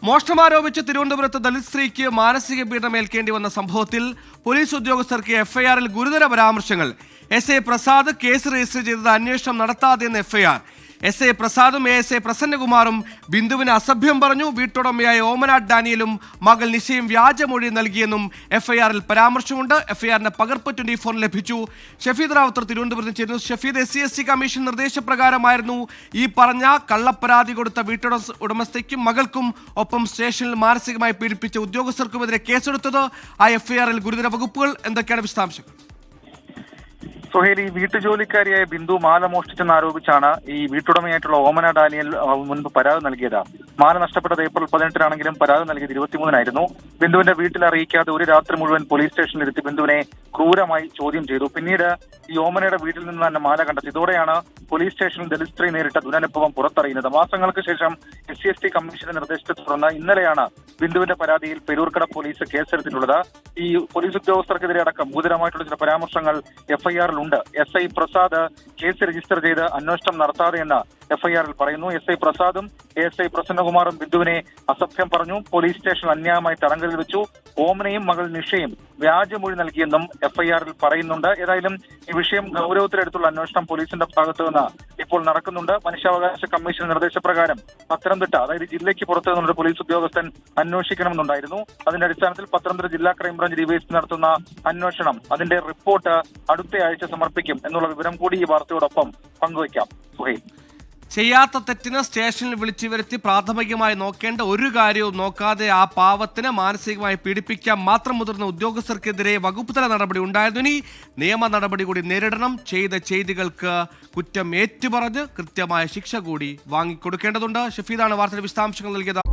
മോഷണമാരോപിച്ച് തിരുവനന്തപുരത്ത് ദളിത് സ്ത്രീക്ക് മാനസിക പീഡനമേൽക്കേണ്ടി വന്ന സംഭവത്തിൽ പോലീസ് ഉദ്യോഗസ്ഥർക്ക് എഫ്ഐആറിൽ ഗുരുതര പരാമർശങ്ങൾ. എസ്.ഐ. പ്രസാദ് കേസ് രജിസ്റ്റർ ചെയ്തത് അന്വേഷണം നടത്താതെന്ന് എഫ്ഐആർ. എസ്.ഐ. പ്രസാദും എ.എസ്.ഐ. പ്രസന്നകുമാറും ബിന്ദുവിന് അസഭ്യം പറഞ്ഞു. വീട്ടുടമയായ ഓമന ഡാനിയലും മകൾ നിശയും വ്യാജമൊഴി നൽകിയെന്നും എഫ്ഐആറിൽ പരാമർശമുണ്ട്. എഫ്ഐആറിന്റെ പകർപ്പ് 24 ലഭിച്ചു. ഷഫീദ് റാവുത്തർ തിരുവനന്തപുരത്ത് ചേരുന്നു. ഷഫീദ്, SC കമ്മീഷൻ നിർദ്ദേശപ്രകാരമായിരുന്നു ഈ പറഞ്ഞ കള്ളപ്പരാതി കൊടുത്ത വീട്ടുടമസ്ഥയ്ക്കും മകൾക്കും ഒപ്പം സ്റ്റേഷനിൽ മാനസികമായി പീഡിപ്പിച്ച ഉദ്യോഗസ്ഥർക്കുമെതിരെ കേസെടുത്തത്. ആ എഫ്ഐആറിൽ ഗുരുതര വകുപ്പുകൾ എന്തൊക്കെയാണ് വിശദാംശങ്ങൾ? സുഹേൽ, ഈ വീട്ടുജോലിക്കാരിയായ ബിന്ദു മാല മോഷ്ടിച്ചെന്നാരോപിച്ചാണ് ഈ വീട്ടുടമയായിട്ടുള്ള ഓമന ഡാനിയൽ മുൻപ് പരാതി നൽകിയത്. മാല നഷ്ടപ്പെട്ടത് ഏപ്രിൽ 18-നാണെങ്കിലും പരാതി നൽകിയത് 23-നായിരുന്നു. ബിന്ദുവിന്റെ വീട്ടിൽ അറിയിക്കാതെ ഒരു രാത്രി മുഴുവൻ പോലീസ് സ്റ്റേഷനിലെത്തി ബിന്ദുവിനെ ക്രൂരമായി ചോദ്യം ചെയ്തു. പിന്നീട് ഈ ഓമനയുടെ വീട്ടിൽ നിന്ന് തന്നെ മാല കണ്ടെത്തി. ഇതോടെയാണ് പോലീസ് സ്റ്റേഷനിൽ ദളിത് സ്ത്രീ നേരിട്ട ദുരനുഭവം പുറത്തറിയുന്നത്. മാസങ്ങൾക്ക് ശേഷം SC കമ്മീഷന്റെ നിർദ്ദേശത്തെ തുടർന്ന് ഇന്നലെയാണ് ബിന്ദുവിന്റെ പരാതിയിൽ പെരൂർക്കട പോലീസ് കേസെടുത്തിട്ടുള്ളത്. ഈ പോലീസ് ഉദ്യോഗസ്ഥർക്കെതിരെ അടക്കം ഗുരുതരമായിട്ടുള്ള ചില പരാമർശങ്ങൾ എഫ്ഐആറിൽ ഉണ്ട്. എസ്.ഐ. പ്രസാദ് കേസ് രജിസ്റ്റർ ചെയ്ത് അന്വേഷണം നടത്താതെയെന്ന് എഫ്ഐആറിൽ പറയുന്നു. എസ്.ഐ. പ്രസാദും എ.എസ്.ഐ. പ്രസന്നകുമാറും ബിന്ദുവിനെ അസഭ്യം പറഞ്ഞു. പോലീസ് സ്റ്റേഷൻ അന്യായമായി തടങ്കലിൽ വെച്ചു. ഓമനയും മകൾ നിഷയും വ്യാജമൊഴി നൽകിയെന്നും എഫ്ഐആറിൽ പറയുന്നുണ്ട്. ഏതായാലും ഈ വിഷയം ഗൗരവത്തിലെടുത്തുള്ള അന്വേഷണം പോലീസിന്റെ ഭാഗത്തു നിന്ന് ഇപ്പോൾ നടക്കുന്നുണ്ട്. മനുഷ്യാവകാശ കമ്മീഷൻ നിർദ്ദേശപ്രകാരം പത്തനംതിട്ട, അതായത് ജില്ലയ്ക്ക് പുറത്തു നിന്നുള്ള പോലീസ് ഉദ്യോഗസ്ഥൻ അന്വേഷിക്കണമെന്നുണ്ടായിരുന്നു. അതിന്റെ അടിസ്ഥാനത്തിൽ പത്തനംതിട്ട ജില്ലാ ക്രൈംബ്രാഞ്ച് ഡിവൈഎസ്പി നടത്തുന്ന അന്വേഷണം, അതിന്റെ റിപ്പോർട്ട് അടുത്ത ആഴ്ച സമർപ്പിക്കും എന്നുള്ള വിവരം കൂടി ഈ വാർത്തയോടൊപ്പം പങ്കുവയ്ക്കാം. സുഹൈൽ, ചെയ്യാത്ത തെറ്റിന് സ്റ്റേഷനിൽ വിളിച്ചു വരുത്തി പ്രാഥമികമായി നോക്കേണ്ട ഒരു കാര്യവും നോക്കാതെ ആ പാവത്തിന് മാനസികമായി പീഡിപ്പിക്കാൻ മാത്രം മുതിർന്ന ഉദ്യോഗസ്ഥർക്കെതിരെ വകുപ്പുതല നടപടി ഉണ്ടായിരുന്നു. ഇനി നിയമ നടപടി കൂടി നേരിടണം. ചെയ്ത ചെയ്തികൾക്ക് കുറ്റം ഏറ്റുപറഞ്ഞ് കൃത്യമായ ശിക്ഷ കൂടി വാങ്ങിക്കൊടുക്കേണ്ടതുണ്ട്. ഷഫീദാണ് വാർത്തയുടെ വിശദാംശങ്ങൾ നൽകിയത്.